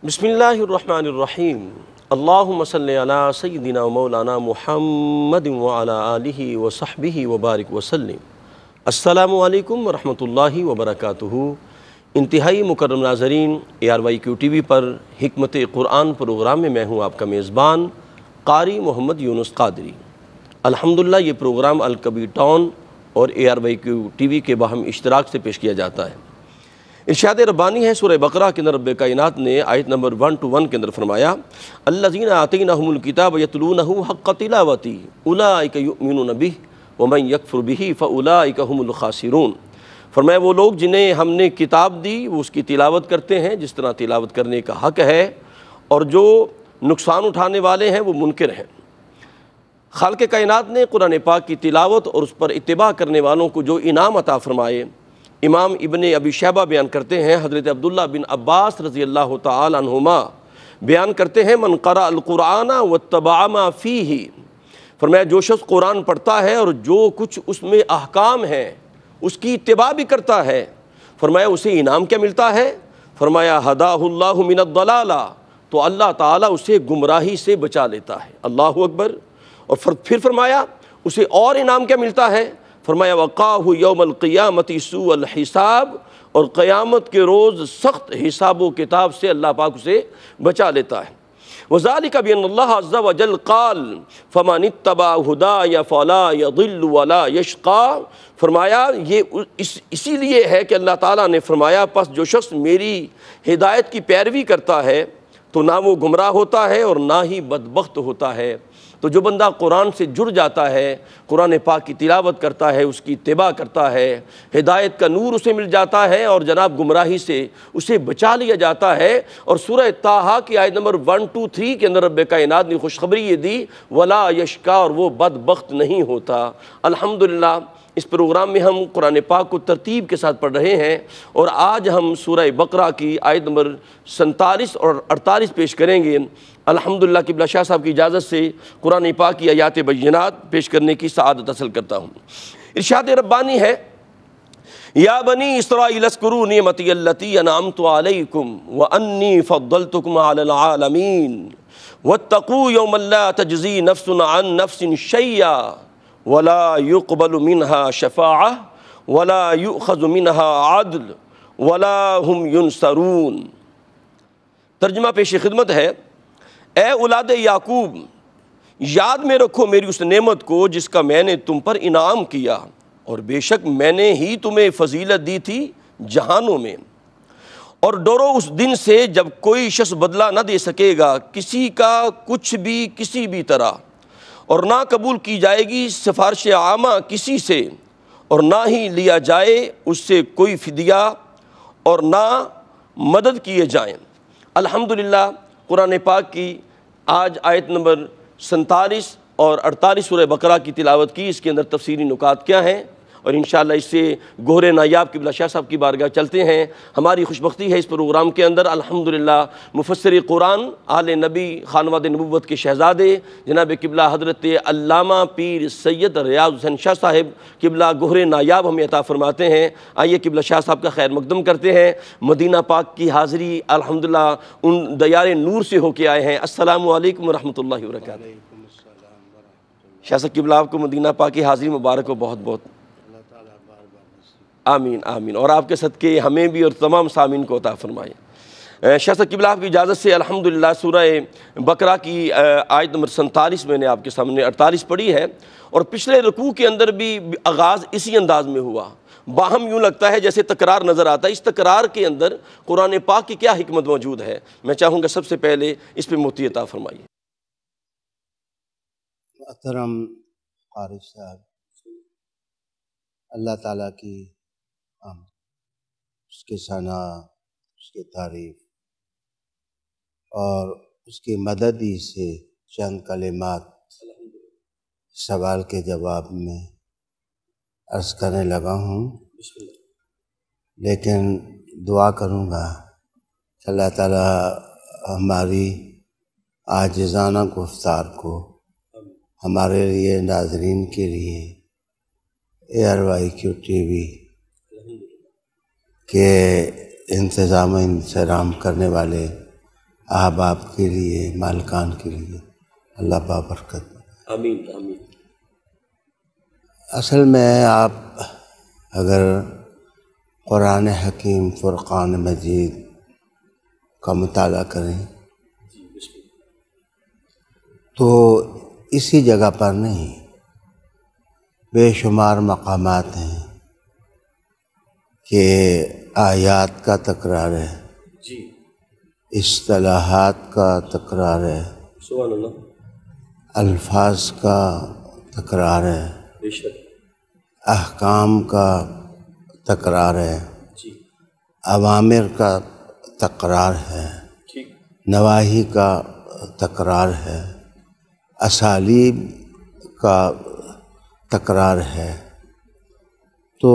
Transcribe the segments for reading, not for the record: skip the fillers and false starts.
بسم اللہ الرحمن الرحیم اللہم صلی علی سیدنا و مولانا محمد وعلی آلہ وصحبہ وبارک وسلم۔ السلام علیکم ورحمۃ اللہ وبرکاتہ۔ انتہائی مکرم ناظرین، ARYQ TV پر حکمت قرآن پروگرام میں میں ہوں آپ کا میزبان قاری محمد یونس قادری۔ الحمدللہ یہ پروگرام الکبیر ٹاؤن اور ARYQ TV کے باہم اشتراک سے پیش کیا جاتا ہے۔ ارشاد ربانی ہے سورہ بقرہ کے اندر رب کائنات نے آیت نمبر 1 کے اندر فرمایا الذین آتیناہم الکتاب یتلونہ حق تلاوتہ اولئک یؤمنون بہ ومن یکفر بہ فاولئک ھم الخاسرون۔ فرمایا وہ لوگ جنہیں ہم نے کتاب دی وہ اس کی تلاوت کرتے ہیں جس طرح تلاوت کرنے کا حق ہے، اور جو نقصان اٹھانے والے ہیں وہ منکر ہیں۔ خالق کائنات نے قرآن پاک کی تلاوت اور اس پر اتباع کرنے والوں کو جو انعام عطا فرمائے، امام ابن ابی شیبہ بیان کرتے ہیں، حضرت عبداللہ بن عباس رضی اللہ تعالی عنہما بیان کرتے ہیں من قرأ القرآن واتبع ما فیہ، فرمایا جو شخص قرآن پڑھتا ہے اور جو کچھ اس میں احکام ہیں اس کی اتباع بھی کرتا ہے، فرمایا اسے انعام کیا ملتا ہے؟ فرمایا ہداہ اللہ من الضلالہ، تو اللہ تعالیٰ اسے گمراہی سے بچا لیتا ہے۔ اللہ اکبر۔ اور پھر فرمایا اسے اور انعام کیا ملتا ہے؟ فرمایا وقاہ یوم القیامت سوء الحساب، اور قیامت کے روز سخت حساب و کتاب سے اللہ پاک اسے بچا لیتا ہے۔ وذالک بان اللہ عز وجل قال فمن اتبع ہدای فلا یضل ولا یشقی، فرمایا یہ اسی لیے ہے کہ اللہ تعالیٰ نے فرمایا پس جو شخص میری ہدایت کی پیروی کرتا ہے تو نہ وہ گمراہ ہوتا ہے اور نہ ہی بدبخت ہوتا ہے۔ تو جو بندہ قرآن سے جڑ جاتا ہے، قرآن پاک کی تلاوت کرتا ہے، اس کی اتباع کرتا ہے، ہدایت کا نور اسے مل جاتا ہے اور جناب گمراہی سے اسے بچا لیا جاتا ہے۔ اور سورہ طٰہٰ کی آیت نمبر 1 2 3 کے اندر رب کائنات نے خوشخبری یہ دی ولا یشقی، اور وہ بدبخت نہیں ہوتا۔ الحمدللہ اس پروگرام میں ہم قرآن پاک کو ترتیب کے ساتھ پڑھ رہے ہیں، اور آج ہم سورہ بقرہ کی آیت نمبر 47 اور 48 پیش کریں گے۔ الحمدللہ قبلہ شاہ صاحب کی اجازت سے قرآن پاک کی آیات بینات پیش کرنے کی سعادت حاصل کرتا ہوں۔ ارشاد ربانی ہے یا بنی اسرائیل اذکروا نعمتی التی انعمت علیکم وانی فضلتکم علی العالمین واتقوا یوما لا تجزی نفس عن نفس شیئا ولا يقبل منها شفاعة ولا يؤخذ منها عدل ولا هم ينصرون۔ ترجمہ پیش خدمت ہے اے اولاد یعقوب، یاد میں رکھو میری اس نعمت کو جس کا میں نے تم پر انعام کیا، اور بے شک میں نے ہی تمہیں فضیلت دی تھی جہانوں میں، اور ڈرو اس دن سے جب کوئی شخص بدلہ نہ دے سکے گا کسی کا کچھ بھی کسی بھی طرح، اور نہ قبول کی جائے گی سفارش عامہ کسی سے، اور نہ ہی لیا جائے اس سے کوئی فدیہ، اور نہ مدد کیے جائیں۔ الحمدللہ قرآن پاک کی آج آیت نمبر 47 اور 48 سورہ بقرہ کی تلاوت کی، اس کے اندر تفسیری نکات کیا ہیں، اور انشاءاللہ اس سے گوہر نایاب قبلہ شاہ صاحب کی بارگاہ چلتے ہیں۔ ہماری خوشبختی ہے اس پروگرام کے اندر الحمدللہ مفسر قرآن آل نبی خانواد نبوت کے شہزادے جناب قبلہ حضرت علامہ پیر سید ریاض حسین شاہ صاحب قبلہ گوہر نایاب ہمیں عطا فرماتے ہیں۔ آئیے قبلہ شاہ صاحب کا خیر مقدم کرتے ہیں۔ مدینہ پاک کی حاضری الحمدللہ ان دیار نور سے ہو کے آئے ہیں۔ السلام علیکم ورحمۃ اللہ وبرکاتہ۔ شاہ صاحب قبلہ آپ کو مدینہ پاک کی حاضری مبارک ہو، بہت بہت آمین آمین، اور آپ کے صدقے ہمیں بھی اور تمام سامعین کو عطا فرمائے۔ شاہ صاحب قبلہ آپ کی اجازت سے الحمدللہ سورہ بقرہ کی آیت نمبر 47 میں نے آپ کے سامنے 48 پڑھی ہے، اور پچھلے رکوع کے اندر بھی آغاز اسی انداز میں ہوا، باہم یوں لگتا ہے جیسے تکرار نظر آتا ہے۔ اس تکرار کے اندر قرآن پاک کی کیا حکمت موجود ہے، میں چاہوں گا سب سے پہلے اس پہ موتی عطا فرمائیے۔ محترم قاری صاحب، اللہ تعالیٰ کی اس کے ثنا، اس کی تعریف اور اس کی مددی سے چند کلمات سوال کے جواب میں عرض کرنے لگا ہوں، لیکن دعا کروں گا کہ اللہ تعالیٰ ہماری عاجزانہ گفتار کو ہمارے لیے، ناظرین کے لیے، ARYQ TV کے انتظام و انصرام کرنے والے احباب کے لیے، مالکان کے لیے اللہ بابرکت۔ آمین آمین۔ اصل میں آپ اگر قرآن حکیم فرقان مجید کا مطالعہ کریں تو اسی جگہ پر نہیں، بے شمار مقامات ہیں کہ آیات کا تکرار ہے، جی اصطلاحات کا تکرار ہے، سبحان اللہ، الفاظ کا تکرار ہے، بے شک، احکام کا تکرار ہے، جی اوامر کا تکرار ہے، ٹھیک، نواہی کا تکرار ہے، اسالیب کا تکرار ہے۔ تو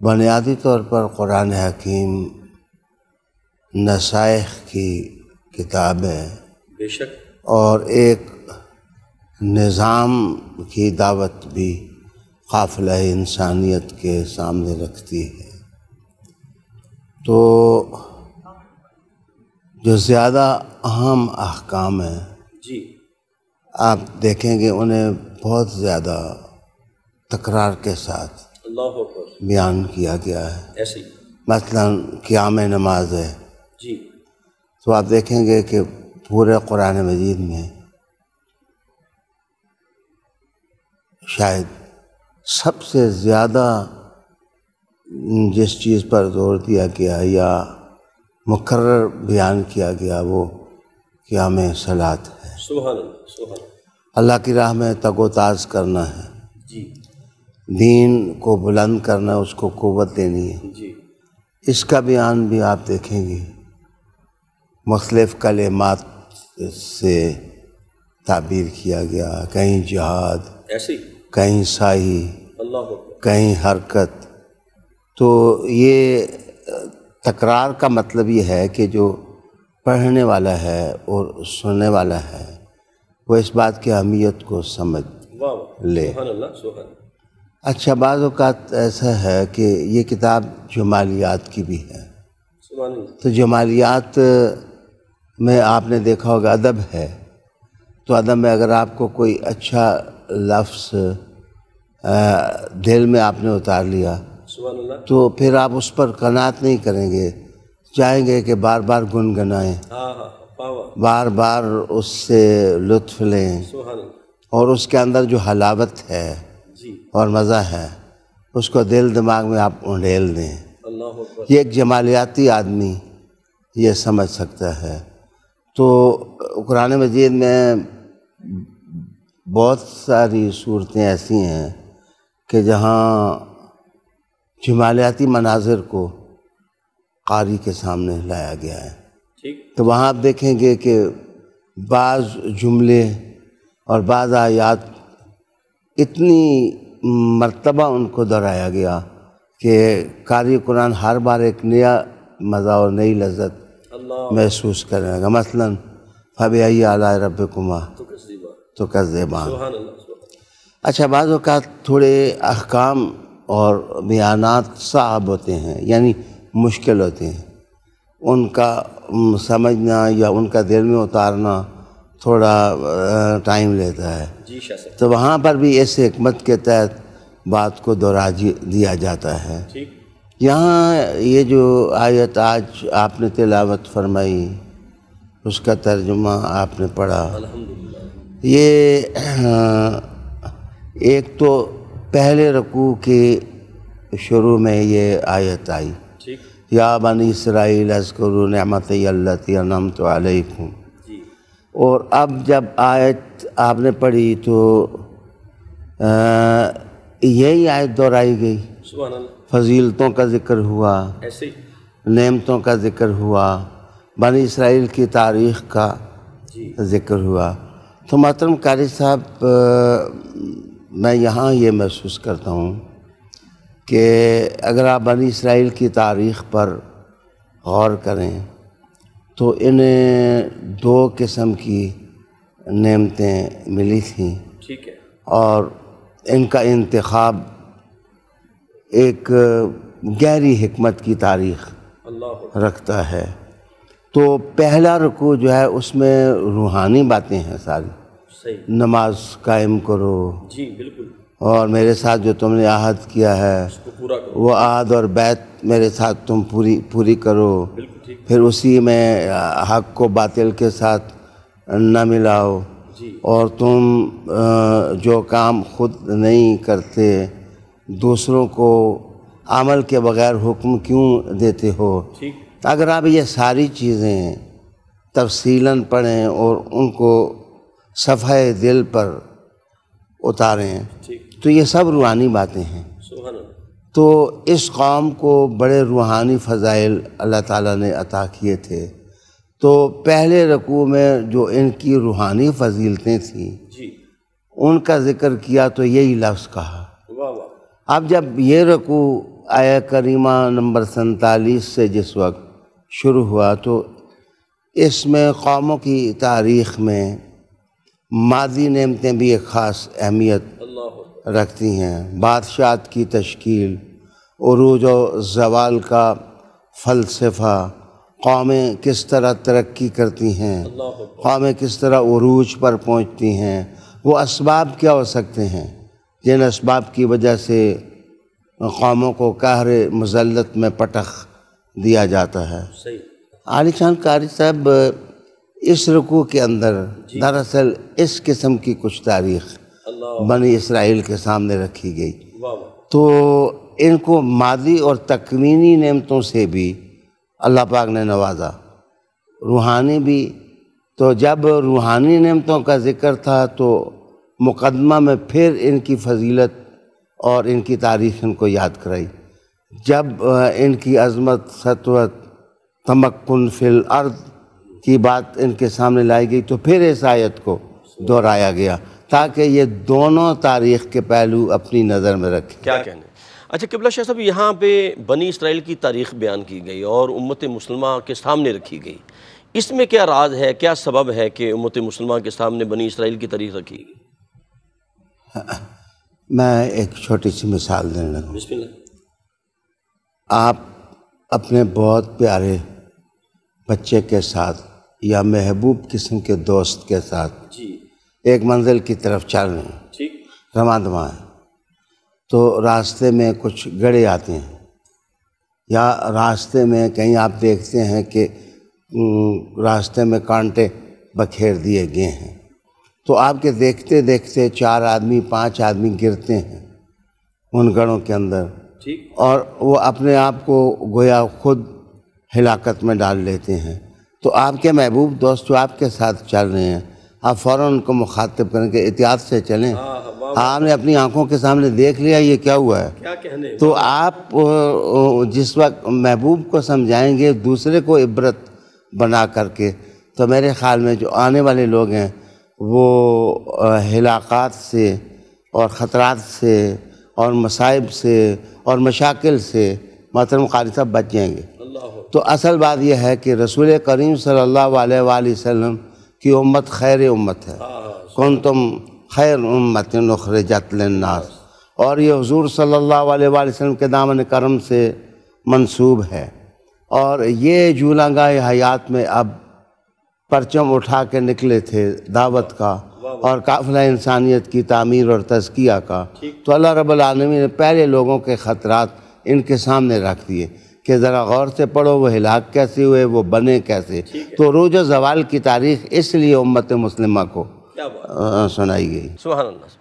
بنیادی طور پر قرآن حکیم نصائح کی کتاب ہے بے شک، اور ایک نظام کی دعوت بھی قافلہ انسانیت کے سامنے رکھتی ہے۔ تو جو زیادہ اہم احکام ہیں جی آپ دیکھیں گے انہیں بہت زیادہ تکرار کے ساتھ اللہ اکبر، بیان کیا گیا ہے۔ ایسے ہی، مثلا قیام نماز ہے جی تو آپ دیکھیں گے کہ پورے قرآن مجید میں شاید سب سے زیادہ جس چیز پر زور دیا گیا یا مقرر بیان کیا گیا وہ قیام صلاۃ ہے۔ سبحان اللہ سبحان اللہ، اللہ کی راہ میں تگ و تاز کرنا ہے، جی دین کو بلند کرنا ہے، اس کو قوت دینی ہے۔ جی اس کا بیان بھی آپ دیکھیں گے مختلف کلمات سے تعبیر کیا گیا، کہیں جہاد، ایسے ہی، کہیں سعی، اللہ اکبر، کہیں حرکت۔ تو یہ تکرار کا مطلب یہ ہے کہ جو پڑھنے والا ہے اور سننے والا ہے وہ اس بات کی اہمیت کو سمجھ واہ واہ، لے۔ سبحان اللہ سبحان اللہ، اچھا بعض اوقات ایسا ہے کہ یہ کتاب جمالیات کی بھی ہے، سبحان اللہ، تو جمالیات میں آپ نے دیکھا ہوگا ادب ہے، تو ادب میں اگر آپ کو کوئی اچھا لفظ دل میں آپ نے اتار لیا سبحان اللہ، تو پھر آپ اس پر قناعت نہیں کریں گے، چاہیں گے کہ بار بار گنگنائیں، ہاں ہاں، واہ واہ، بار بار اس سے لطف لیں، سبحان اللہ، اور اس کے اندر جو حلاوت ہے جی اور مزہ ہے اس کو دل دماغ میں آپ انڈیل دیں۔ اللہ اکبر، یہ ایک جمالیاتی آدمی یہ سمجھ سکتا ہے۔ تو قرآن مجید میں بہت ساری صورتیں ایسی ہیں کہ جہاں جمالیاتی مناظر کو قاری کے سامنے لایا گیا ہے، ٹھیک، تو وہاں آپ دیکھیں گے کہ بعض جملے اور بعض آیات اتنی مرتبہ ان کو دہرایا گیا کہ قاری قرآن ہر بار ایک نیا مزہ اور نئی لذت اللہ محسوس کرے گا۔ مثلاً فَبِأَيِّ آلَاءِ رَبِّكُمَا تُكَذِّبَانِ۔ سبحان اللہ سبحان اللہ، اچھا بعض اوقات تھوڑے احکام اور بیانات صعب ہوتے ہیں، یعنی مشکل ہوتے ہیں، ان کا سمجھنا یا ان کا دل میں اتارنا تھوڑا ٹائم لیتا ہے، جی شاہ صاحب، تو وہاں پر بھی اس حکمت کے تحت بات کو دہرا دیا جاتا ہے۔ ٹھیک، یہاں یہ جو آیت آج آپ نے تلاوت فرمائی اس کا ترجمہ آپ نے پڑھا، الحمدللہ، یہ ایک تو پہلے رکوع کے شروع میں یہ آیت آئی، ٹھیک، یا بنی اسرائیل اذکروا نعمتی التی انعمت علیکم، جی اور اب جب آیت آپ نے پڑھی تو یہی آیت دہرائی گئی، سبحان اللہ، فضیلتوں کا ذکر ہوا، ایسے ہی، نعمتوں کا ذکر ہوا، بنی اسرائیل کی تاریخ کا جی ذکر ہوا۔ تو محترم قاری صاحب میں یہاں یہ محسوس کرتا ہوں کہ اگر آپ بنی اسرائیل کی تاریخ پر غور کریں تو انہیں دو قسم کی نعمتیں ملی تھیں، ٹھیک ہے، اور ان کا انتخاب ایک گہری حکمت کی تاریخ اللہ اکبر، رکھتا ہے۔ تو پہلا رکوع جو ہے اس میں روحانی باتیں ہیں ساری، صحیح، نماز قائم کرو، جی بالکل، اور میرے ساتھ جو تم نے عہد کیا ہے اس کو پورا کرو، وہ عہد اور بیعت میرے ساتھ تم پوری کرو، بالکل ٹھیک، پھر اسی میں حق کو باطل کے ساتھ نہ ملاؤ، جی اور تم جو کام خود نہیں کرتے دوسروں کو عمل کے بغیر حکم کیوں دیتے ہو۔ ٹھیک، اگر آپ یہ ساری چیزیں تفصیلاً پڑھیں اور ان کو صفحہ دل پر اتاریں ٹھیک، تو یہ سب روحانی باتیں ہیں۔ سبحان اللہ، تو اس قوم کو بڑے روحانی فضائل اللہ تعالیٰ نے عطا کیے تھے، تو پہلے رکوع میں جو ان کی روحانی فضیلتیں تھیں جی، ان کا ذکر کیا تو یہی لفظ کہا۔ واہ واہ، اب جب یہ رکوع آیہ کریمہ نمبر 47 سے جس وقت شروع ہوا تو اس میں قوموں کی تاریخ میں ماضی نعمتیں بھی ایک خاص اہمیت اللہ، رکھتی ہیں، بادشاہت کی تشکیل، عروج و زوال کا فلسفہ، قومیں کس طرح ترقی کرتی ہیں، اللہ، قومیں کس طرح عروج پر پہنچتی ہیں، وہ اسباب کیا ہو سکتے ہیں جن اسباب کی وجہ سے قوموں کو قہر مذلت میں پٹخ دیا جاتا ہے۔ صحیح، عالی شان قاری صاحب اس رکوع کے اندر دراصل اس قسم کی کچھ تاریخ اللہ، بنی اسرائیل کے سامنے رکھی گئی، واہ واہ، تو ان کو ماضی اور تکوینی نعمتوں سے بھی اللہ پاک نے نوازا، روحانی بھی۔ تو جب روحانی نعمتوں کا ذکر تھا تو مقدمہ میں پھر ان کی فضیلت اور ان کی تاریخ ان کو یاد کرائی، جب ان کی عظمت، سطوت، تمکن فی الارض کی بات ان کے سامنے لائی گئی تو پھر اس آیت کو دہرایا گیا تاکہ یہ دونوں تاریخ کے پہلو اپنی نظر میں رکھیں۔ کیا کہنے۔ اچھا قبلہ شاہ صاحب، یہاں پہ بنی اسرائیل کی تاریخ بیان کی گئی اور امت مسلمہ کے سامنے رکھی گئی، اس میں کیا راز ہے، کیا سبب ہے کہ امت مسلمہ کے سامنے بنی اسرائیل کی تاریخ رکھی گئی؟ میں ایک چھوٹی سی مثال دینے لگا۔ بسم اللہ، آپ اپنے بہت پیارے بچے کے ساتھ یا محبوب قسم کے دوست کے ساتھ جی ایک منزل کی طرف چل رہے ہیں، ٹھیک، رواں دواں ہیں، تو راستے میں کچھ گڑھے آتے ہیں یا راستے میں کہیں آپ دیکھتے ہیں کہ راستے میں کانٹے بکھیر دیے گئے ہیں، تو آپ کے دیکھتے دیکھتے 4 آدمی 5 آدمی گرتے ہیں ان گڑھوں کے اندر، ٹھیک، اور وہ اپنے آپ کو گویا خود ہلاکت میں ڈال لیتے ہیں، تو آپ کے محبوب دوست جو آپ کے ساتھ چل رہے ہیں آپ فوراً ان کو مخاطب کریں کہ احتیاط سے چلیں، آپ نے اپنی آنکھوں کے سامنے دیکھ لیا یہ کیا ہوا ہے، کیا کہنے۔ تو آپ جس وقت محبوب کو سمجھائیں گے دوسرے کو عبرت بنا کر کے، تو میرے خیال میں جو آنے والے لوگ ہیں وہ ہلاکات سے اور خطرات سے اور مصائب سے اور مشاکل سے محترم قاری صاحب بچ جائیں گے۔ تو اصل بات یہ ہے کہ رسول کریم صلی اللہ علیہ وآلہ وسلم کی امت خیر امت ہے، کنتم خیر امت اخرجت للناس، اور یہ حضور صلی اللہ علیہ وآلہ وسلم کے دامن کرم سے منسوب ہے، اور یہ جولانگاہ گاہ حیات میں اب پرچم اٹھا کے نکلے تھے دعوت کا اور قافلہ انسانیت کی تعمیر اور تزکیہ کا، تو اللہ رب العالمین نے پہلے لوگوں کے خطرات ان کے سامنے رکھ دیے کہ ذرا غور سے پڑھو وہ ہلاک کیسے ہوئے، وہ بنے کیسے، تو عروج و زوال کی تاریخ اس لیے امت مسلمہ کو سنائی گئی۔ سبحان اللہ۔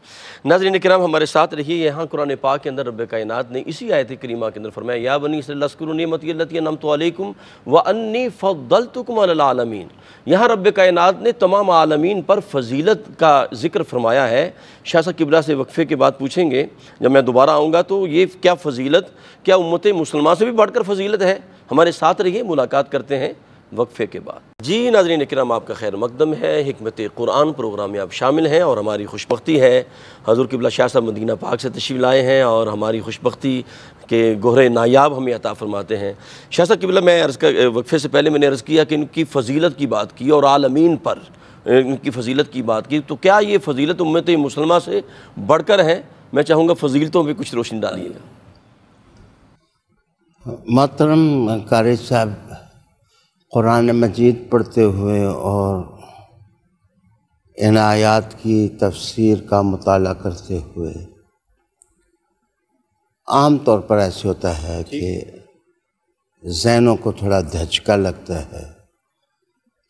ناظرین کرام ہمارے ساتھ رہیے، یہاں قرآن پاک کے اندر رب کائنات نے اسی آیت کریمہ کے اندر فرمایا یا بنی اسرائیل اذکروا نعمتی التی انعمت علیکم وانی فضلتکم علی العالمین۔ یہاں رب کائنات نے تمام عالمین پر فضیلت کا ذکر فرمایا ہے۔ شاہ صاحب قبلہ سے وقفے کے بعد پوچھیں گے، جب میں دوبارہ آؤں گا تو یہ کیا فضیلت، کیا امت مسلمہ سے بھی بڑھ کر فضیلت ہے؟ ہمارے ساتھ رہیے، ملاقات کرتے ہیں وقفے کے بعد۔ جی ناظرین اکرام، آپ کا خیر مقدم ہے، حکمت قرآن پروگرام میں آپ شامل ہیں، اور ہماری خوشبختی ہے حضور قبلہ شاہ صاحب مدینہ پاک سے تشریف لائے ہیں اور ہماری خوشبختی کے گہرے نایاب ہمیں عطا فرماتے ہیں۔ شاہ صاحب قبلہ، میں وقفے سے پہلے میں نے عرض کیا کہ ان کی فضیلت کی بات کی اور عالمین پر ان کی فضیلت کی بات کی، تو کیا یہ فضیلت امت مسلمہ سے بڑھ کر ہے؟ میں چاہوں گا فضیلتوں پہ کچھ روشنی ڈالیے گا۔ محترم قاری صاحب، قرآن مجید پڑھتے ہوئے اور ان آیات کی تفسیر کا مطالعہ کرتے ہوئے عام طور پر ایسے ہوتا ہے کہ ذہنوں کو تھوڑا دھچکا لگتا ہے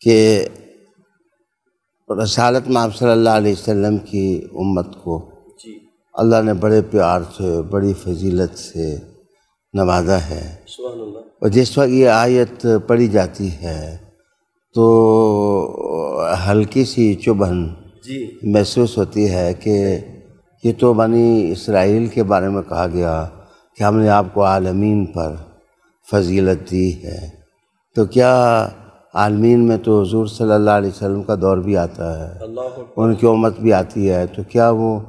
کہ رسالت میں آپ صلی اللہ علیہ وسلم کی امت کو اللہ نے بڑے پیار سے بڑی فضیلت سے نوازا ہے، اور جس وقت یہ آیت پڑھی جاتی ہے تو ہلکی سی چبھن محسوس ہوتی ہے کہ یہ تو بنی اسرائیل کے بارے میں کہا گیا کہ ہم نے آپ کو عالمین پر فضیلت دی ہے، تو کیا عالمین میں تو حضور صلی اللہ علیہ وسلم کا دور بھی آتا ہے، ان کی امت بھی آتی ہے، تو کیا وہ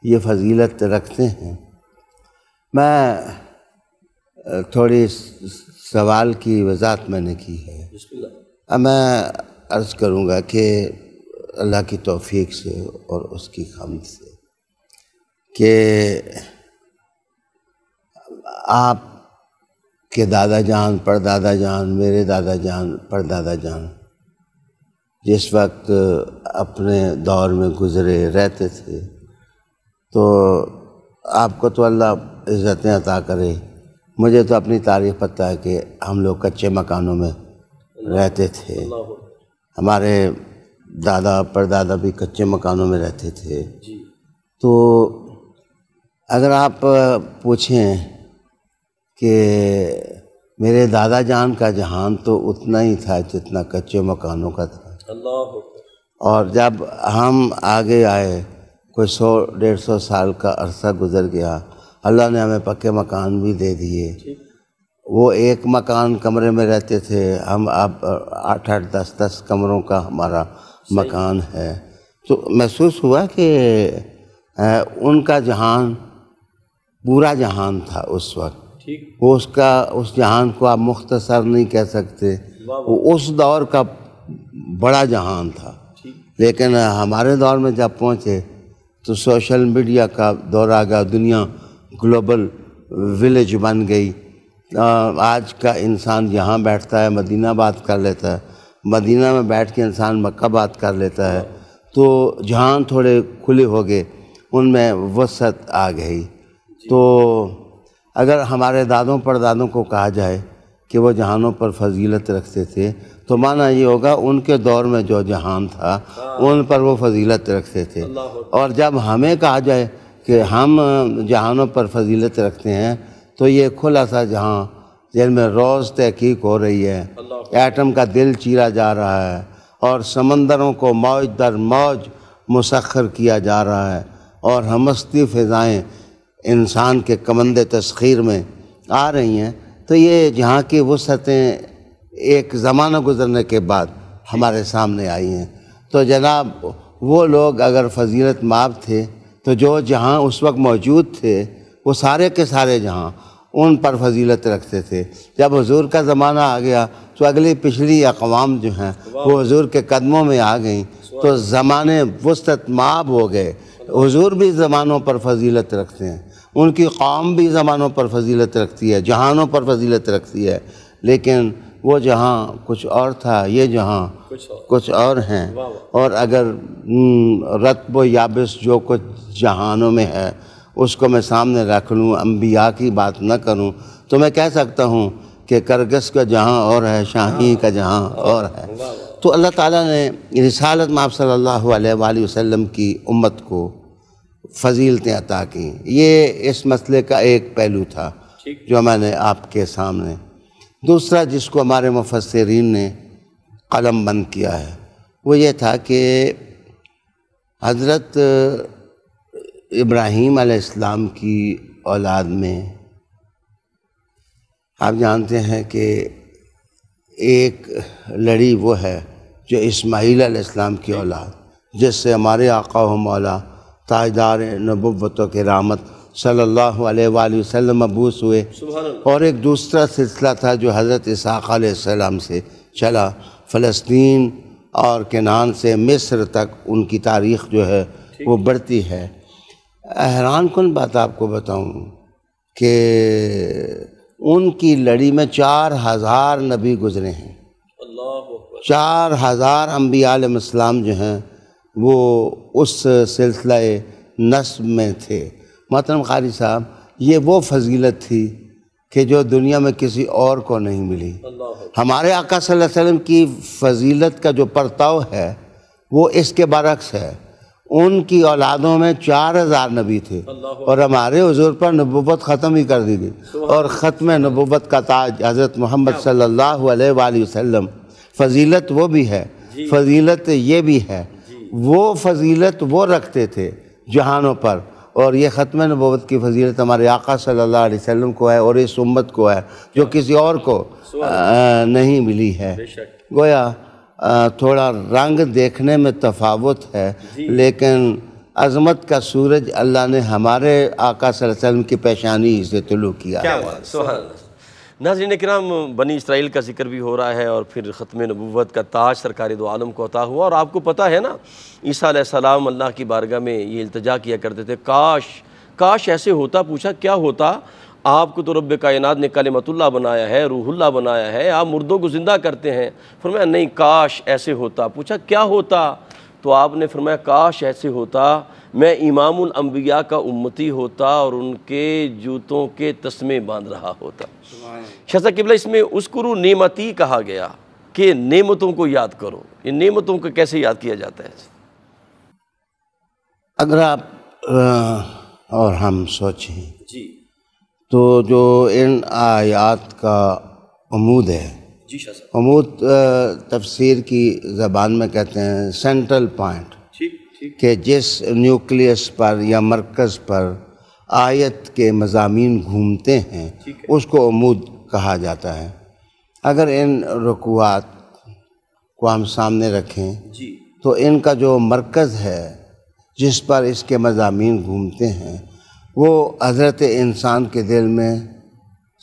یہ فضیلت رکھتے ہیں؟ میں تھوڑی سوال کی وضاحت میں نے کی ہے، اب میں عرض کروں گا کہ اللہ کی توفیق سے اور اس کی حمد سے کہ آپ کے دادا جان پردادا جان میرے دادا جان پردادا جان جس وقت اپنے دور میں گزرے رہتے تھے تو آپ کو تو اللہ عزتیں عطا کرے، مجھے تو اپنی تاریخ پتہ ہے کہ ہم لوگ کچے مکانوں میں رہتے تھے، ہمارے دادا پردادا بھی کچے مکانوں میں رہتے تھے۔ تو اگر آپ پوچھیں کہ میرے دادا جان کا جہان تو اتنا ہی تھا جتنا کچے مکانوں کا تھا، اور جب ہم آگے آئے کوئی 100-150 سال کا عرصہ گزر گیا، اللہ نے ہمیں پکے مکان بھی دے دیے۔ وہ ایک مکان کمرے میں رہتے تھے، ہم اب 8-8 10-10 کمروں کا ہمارا مکان ہے۔ تو محسوس ہوا کہ ان کا جہان پورا جہان تھا اس وقت، وہ اس جہان کو آپ مختصر نہیں کہہ سکتے، وہ اس دور کا بڑا جہان تھا۔ لیکن ہمارے دور میں جب پہنچے تو سوشل میڈیا کا دور آ گیا، دنیا گلوبل ولیج بن گئی۔ آج کا انسان یہاں بیٹھتا ہے مدینہ بات کر لیتا ہے، مدینہ میں بیٹھ کے انسان مکہ بات کر لیتا ہے، تو جہان تھوڑے کھلے ہو گئے، ان میں وسعت آ گئی۔ تو اگر ہمارے دادوں پردادوں کو کہا جائے کہ وہ جہانوں پر فضیلت رکھتے تھے تو معنی یہ ہوگا ان کے دور میں جو جہان تھا ان پر وہ فضیلت رکھتے تھے، اور جب ہمیں کہا جائے کہ ہم جہانوں پر فضیلت رکھتے ہیں تو یہ کھلا سا جہاں جن میں روز تحقیق ہو رہی ہے، ایٹم کا دل چیرا جا رہا ہے اور سمندروں کو موج در موج مسخر کیا جا رہا ہے، اور ہمستی فضائیں انسان کے کمند تسخیر میں آ رہی ہیں، تو یہ جہاں کی وسعتیں ایک زمانہ گزرنے کے بعد ہمارے سامنے آئی ہیں۔ تو جناب وہ لوگ اگر فضیلت مآب تھے تو جو جہاں اس وقت موجود تھے وہ سارے کے سارے جہاں ان پر فضیلت رکھتے تھے۔ جب حضور کا زمانہ آ گیا تو اگلی پچھلی اقوام جو ہیں وہ حضور کے قدموں میں آ گئیں، تو زمانے وسعت مآب ہو گئے۔ حضور بھی زمانوں پر فضیلت رکھتے ہیں، ان کی قوم بھی زمانوں پر فضیلت رکھتی ہے، جہانوں پر فضیلت رکھتی ہے، لیکن وہ جہاں کچھ اور تھا، یہ جہاں کچھ اور ہیں۔ اور اگر رطب و یابس جو کچھ جہانوں میں ہے اس کو میں سامنے رکھ لوں، انبیاء کی بات نہ کروں، تو میں کہہ سکتا ہوں کہ کرگس کا جہاں اور ہے، شاہی کا جہاں اور ہے۔ تو اللہ تعالیٰ نے رسالت میں آپ صلی اللہ علیہ وآلہ وسلم کی امت کو فضیلتیں عطا کیں۔ یہ اس مسئلے کا ایک پہلو تھا جو میں نے آپ کے سامنے۔ دوسرا جس کو ہمارے مفسرین نے قلم بند کیا ہے وہ یہ تھا کہ حضرت ابراہیم علیہ السلام کی اولاد میں آپ جانتے ہیں کہ ایک لڑی وہ ہے جو اسماعیل علیہ السلام کی اولاد، جس سے ہمارے آقا و مولا تاجدار نبوت و کرامت صلی اللہ علیہ وآلہ وسلم مبعوث ہوئے، اور ایک دوسرا سلسلہ تھا جو حضرت اسحاق علیہ السلام سے چلا، فلسطین اور کنعان سے مصر تک ان کی تاریخ جو ہے وہ بڑھتی ہے۔ حیران کن بات آپ کو بتاؤں کہ ان کی لڑی میں 4000 نبی گزرے ہیں، 4000 انبیاء علیہ السلام جو ہیں وہ اس سلسلہ نسب میں تھے۔ محترم قاری صاحب، یہ وہ فضیلت تھی کہ جو دنیا میں کسی اور کو نہیں ملی۔ ہمارے آقا صلی اللہ علیہ وسلم کی فضیلت کا جو پرتاؤ ہے وہ اس کے برعکس ہے۔ ان کی اولادوں میں 4000 نبی تھے اور ہمارے حضور پر نبوت ختم ہی کر دی گئی، اور ختم نبوت کا تاج حضرت محمد صلی اللہ علیہ وآلہ وسلم۔ فضیلت وہ بھی ہے، فضیلت یہ بھی ہے، وہ فضیلت وہ رکھتے تھے جہانوں پر، اور یہ ختم نبوت کی فضیلت ہمارے آقا صلی اللہ علیہ وسلم کو ہے اور اس امت کو ہے، جو کسی اور کو نہیں ملی ہے۔ گویا تھوڑا رنگ دیکھنے میں تفاوت ہے، لیکن عظمت کا سورج اللہ نے ہمارے آقا صلی اللہ علیہ وسلم کی پیشانی سے طلوع کیا ہے۔ سبحان اللہ۔ ناظرین کرام، بنی اسرائیل کا ذکر بھی ہو رہا ہے اور پھر ختم نبوت کا تاج سرکار دو عالم کو عطا ہوا، اور آپ کو پتہ ہے نا، عیسیٰ علیہ السلام اللہ کی بارگاہ میں یہ التجا کیا کرتے تھے، کاش ایسے ہوتا۔ پوچھا کیا ہوتا؟ آپ کو تو رب کائنات نے کلمۃ اللہ بنایا ہے، روح اللہ بنایا ہے، آپ مردوں کو زندہ کرتے ہیں۔ فرمایا نہیں، کاش ایسے ہوتا۔ پوچھا کیا ہوتا؟ تو آپ نے فرمایا کاش ایسے ہوتا، میں امام الانبیاء کا امتی ہوتا اور ان کے جوتوں کے تسمے باندھ رہا ہوتا۔ شاہ صاحب قبلہ، اس میں اذکروا نعمتی کہا گیا کہ نعمتوں کو یاد کرو۔ ان نعمتوں کو کیسے یاد کیا جاتا ہے؟ اگر آپ اور ہم سوچیں جی تو جو ان آیات کا عمود ہے، جی شاہ صاحب، عمود تفسیر کی زبان میں کہتے ہیں سینٹرل پوائنٹ، کہ جس نیوکلیس پر یا مرکز پر آیت کے مضامین گھومتے ہیں اس کو عمود کہا جاتا ہے۔ اگر ان رکوعات کو ہم سامنے رکھیں تو ان کا جو مرکز ہے جس پر اس کے مضامین گھومتے ہیں وہ حضرت انسان کے دل میں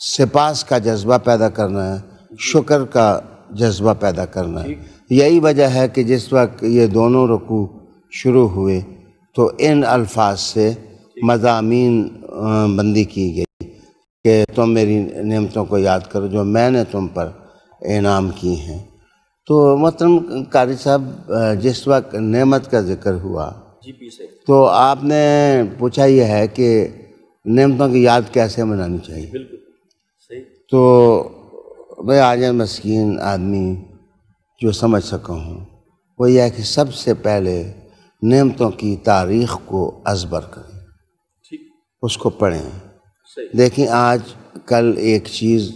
سپاس کا جذبہ پیدا کرنا ہے، شکر کا جذبہ پیدا کرنا ہے۔ یہی وجہ ہے کہ جس وقت یہ دونوں رکوع شروع ہوئے تو ان الفاظ سے مضامین بندی کی گئی کہ تم میری نعمتوں کو یاد کرو جو میں نے تم پر انعام کی ہیں۔ تو محترم قاری صاحب، جس وقت نعمت کا ذکر ہوا تو آپ نے پوچھا یہ ہے کہ نعمتوں کی یاد کیسے منانی چاہیے۔ بالکل صحیح۔ تو میں آج مسکین آدمی جو سمجھ سکا ہوں وہ یہ ہے کہ سب سے پہلے نعمتوں کی تاریخ کو ازبر کریں، اس کو پڑھیں۔ دیکھیں آج کل ایک چیز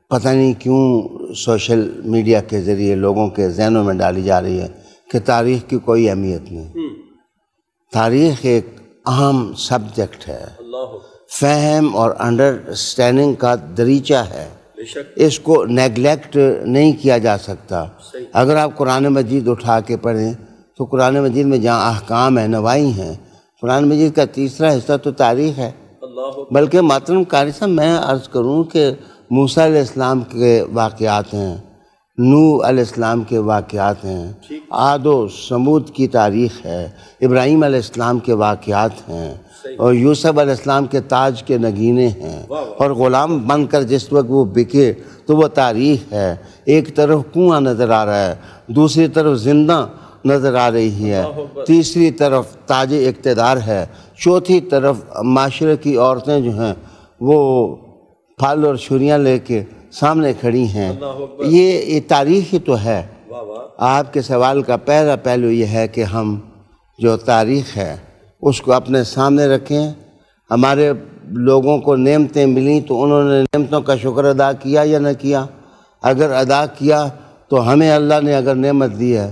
پتہ نہیں کیوں سوشل میڈیا کے ذریعے لوگوں کے ذہنوں میں ڈالی جا رہی ہے کہ تاریخ کی کوئی اہمیت نہیں۔ تاریخ ایک اہم سبجیکٹ ہے، فہم اور انڈرسٹینڈنگ کا دریچہ ہے، اس کو نیگلیکٹ نہیں کیا جا سکتا۔ اگر آپ قرآن مجید اٹھا کے پڑھیں تو قرآن مجید میں جہاں احکام ہیں، نوائی ہیں، قرآن مجید کا تیسرا حصہ تو تاریخ ہے۔ بلکہ محترم قاری صاحب، میں عرض کروں کہ موسیٰ علیہ السلام کے واقعات ہیں، نوح علیہ السلام کے واقعات ہیں، عاد و ثمود کی تاریخ ہے، ابراہیم علیہ السلام کے واقعات ہیں، اور یوسف علیہ السلام کے تاج کے نگینے ہیں، اور غلام بن کر جس وقت وہ بکے تو وہ تاریخ ہے۔ ایک طرف کنواں نظر آ رہا ہے، دوسری طرف زندہ نظر آ رہی ہے، تیسری طرف تاج اقتدار ہے، چوتھی طرف معاشرے کی عورتیں جو ہیں وہ پھل اور چھریاں لے کے سامنے کھڑی ہیں۔ یہ تاریخ ہی تو ہے۔ آپ کے سوال کا پہلا پہلو یہ ہے کہ ہم جو تاریخ ہے اس کو اپنے سامنے رکھیں۔ ہمارے لوگوں کو نعمتیں ملیں تو انہوں نے نعمتوں کا شکر ادا کیا یا نہ کیا؟ اگر ادا کیا تو ہمیں اللہ نے اگر نعمت دی ہے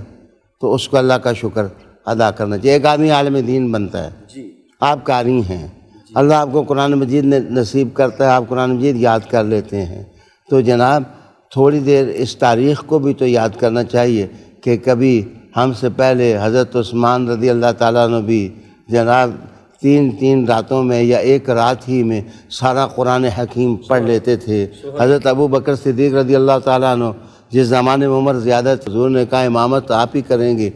تو اس کو اللہ کا شکر ادا کرنا چاہیے۔ ایک آدمی عالم دین بنتا ہے، آپ قاری ہیں، اللہ آپ کو قرآن مجید نے نصیب کرتا ہے، آپ قرآن مجید یاد کر لیتے ہیں، تو جناب تھوڑی دیر اس تاریخ کو بھی تو یاد کرنا چاہیے کہ کبھی ہم سے پہلے حضرت عثمان رضی اللہ تعالیٰ عنہ بھی جناب تین راتوں میں یا ایک رات ہی میں سارا قرآن حکیم پڑھ لیتے تھے۔ حضرت ابو بکر صدیق رضی اللہ تعالیٰ عنہ جس زمانے میں عمر زیادہ تھی، حضور نے کہا امامت آپ ہی کریں گے،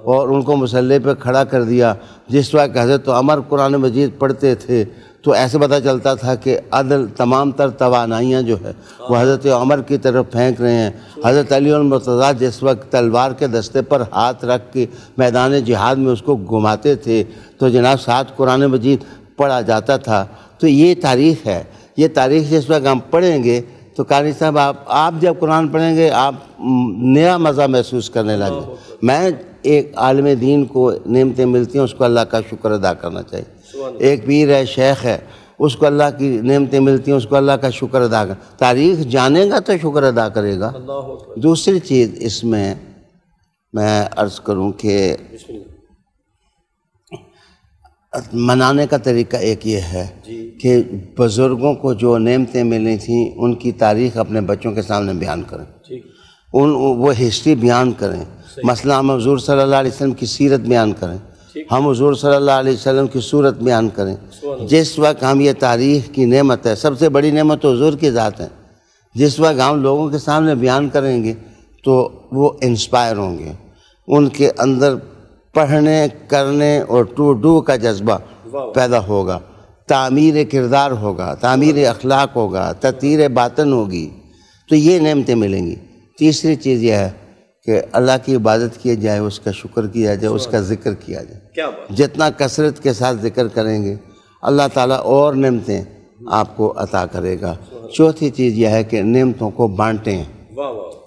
اور ان کو مصلی پہ کھڑا کر دیا۔ جس وقت حضرت عمر قرآن مجید پڑھتے تھے تو ایسے پتہ چلتا تھا کہ عدل تمام تر توانائیاں جو ہے وہ حضرت عمر کی طرف پھینک رہے ہیں۔ حضرت علی المرتضیٰ جس وقت تلوار کے دستے پر ہاتھ رکھ کے میدان جہاد میں اس کو گھماتے تھے تو جناب ساتھ قرآن مجید پڑھا جاتا تھا۔ تو یہ تاریخ ہے، یہ تاریخ جس وقت ہم پڑھیں گے تو قاری صاحب آپ جب قرآن پڑھیں گے آپ نیا مزہ محسوس کرنے لگیں۔ میں ایک عالم دین کو نعمتیں ملتی ہیں اس کو اللہ کا شکر ادا کرنا چاہیے۔ ایک پیر ہے، شیخ ہے، اس کو اللہ کی نعمتیں ملتی ہیں اس کو اللہ کا شکر ادا کرنا۔ تاریخ جانے گا تو شکر ادا کرے گا۔ دوسری چیز اس میں عرض کروں کہ منانے کا طریقہ ایک یہ ہے کہ بزرگوں کو جو نعمتیں ملی تھیں ان کی تاریخ اپنے بچوں کے سامنے بیان کریں، وہ ہسٹری بیان کریں۔ مثلا ہم حضور صلی اللہ علیہ وسلم کی سیرت بیان کریں، ہم حضور صلی اللہ علیہ وسلم کی صورت بیان کریں۔ جس وقت ہم یہ تاریخ کی نعمت ہے، سب سے بڑی نعمت تو حضور کی ذات ہے، جس وقت ہم لوگوں کے سامنے بیان کریں گے تو وہ انسپائر ہوں گے، ان کے اندر پڑھنے کرنے اور ٹو ڈو کا جذبہ پیدا ہوگا، تعمیر کردار ہوگا، تعمیر اخلاق ہوگا، تطہیر باطن ہوگی، تو یہ نعمتیں ملیں گی۔ تیسری چیز یہ ہے کہ اللہ کی عبادت کیا جائے، اس کا شکر کیا جائے، اس کا ذکر کیا جائے۔ جتنا کثرت کے ساتھ ذکر کریں گے اللہ تعالیٰ اور نعمتیں آپ کو عطا کرے گا۔ چوتھی چیز یہ ہے کہ نعمتوں کو بانٹیں،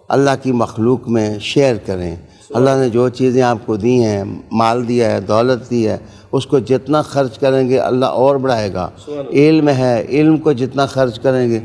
اللہ کی مخلوق میں شیئر کریں۔ اللہ نے جو چیزیں آپ کو دی ہیں، مال دیا ہے، دولت دی ہے، اس کو جتنا خرچ کریں گے اللہ اور بڑھائے گا۔ علم ہے، علم کو جتنا خرچ کریں گے